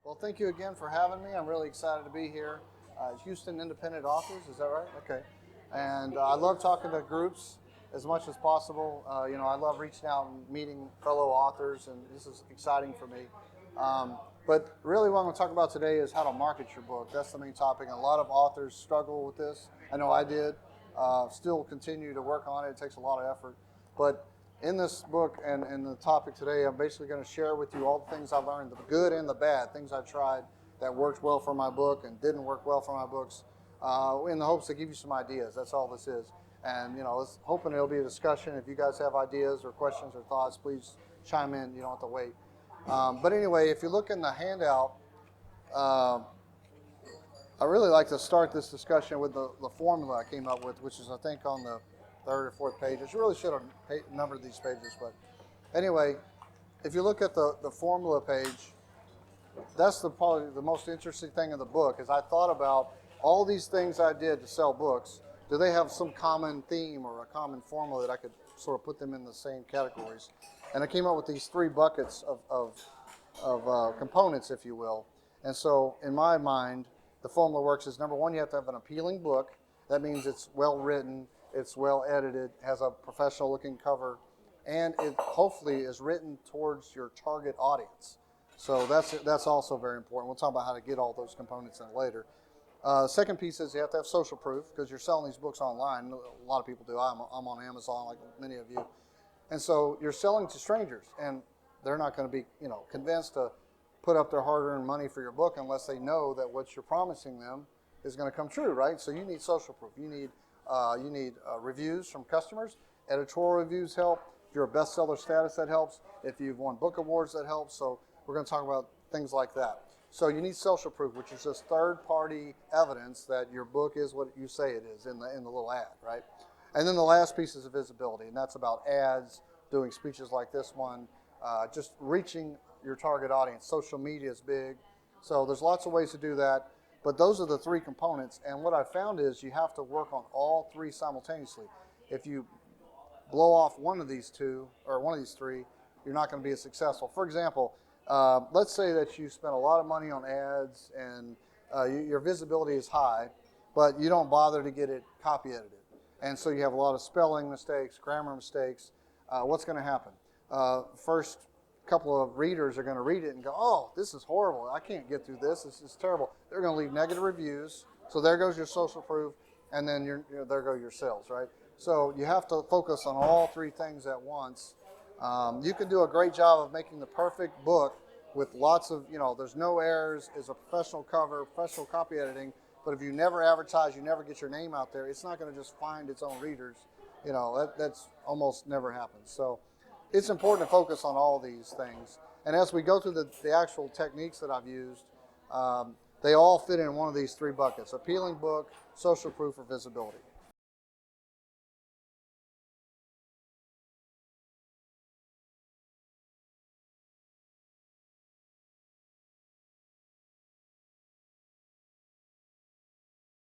Well, thank you again for having me. I'm really excited to be here. Houston Independent Authors, is that right? Okay. And I love talking to groups as much as possible. I love reaching out and meeting fellow authors, and this is exciting for me. But really, what I'm going to talk about today is how to market your book. That's the main topic. And a lot of authors struggle with this. I know I did. Still continue to work on it. It takes a lot of effort. But in this book and the topic today, I'm basically going to share with you all the things I learned, the good and the bad, things I tried that worked well for my book and didn't work well for my books, in the hopes to give you some ideas. That's all this is. And, hoping it'll be a discussion. If you guys have ideas or questions or thoughts, please chime in. You don't have to wait. But anyway, if you look in the handout, I really like to start this discussion with the formula I came up with, which is, I think, on the third or fourth page. I really should have numbered these pages. But anyway, if you look at the formula page, that's probably the most interesting thing in the book, is I thought about all these things I did to sell books. Do they have some common theme or a common formula that I could sort of put them in the same categories? And I came up with these three buckets of components, if you will. And so in my mind, the formula works as, number one, you have to have an appealing book. That means it's well written, it's well edited, has a professional looking cover, and it hopefully is written towards your target audience. So that's also very important. We'll talk about how to get all those components in later. Second piece is you have to have social proof, because you're selling these books online. A lot of people do. I'm on Amazon, like many of you. And so you're selling to strangers, and they're not going to be convinced to put up their hard-earned money for your book unless they know that what you're promising them is going to come true, right? So you need social proof. You need reviews from customers. Editorial reviews help. If you're a bestseller status, that helps. If you've won book awards, that helps. So we're going to talk about things like that. So you need social proof, which is just third-party evidence that your book is what you say it is in the little ad, right? And then the last piece is visibility, and that's about ads, doing speeches like this one, just reaching your target audience. Social media is big. So there's lots of ways to do that, but those are the three components. And what I found is you have to work on all three simultaneously. If you blow off one of these two, or one of these three, you're not going to be as successful. For example, let's say that you spend a lot of money on ads and your visibility is high, but you don't bother to get it copy edited. And so you have a lot of spelling mistakes, grammar mistakes. What's going to happen? First couple of readers are going to read it and go, oh, this is horrible. I can't get through this. This is terrible. They're going to leave negative reviews. So there goes your social proof, and then there go your sales, right? So you have to focus on all three things at once. You can do a great job of making the perfect book with lots of, there's no errors, is a professional cover, professional copy editing, but if you never advertise, you never get your name out there, it's not going to just find its own readers. That's almost never happens. So it's important to focus on all these things. And as we go through the actual techniques that I've used, they all fit in one of these three buckets: appealing book, social proof, or visibility.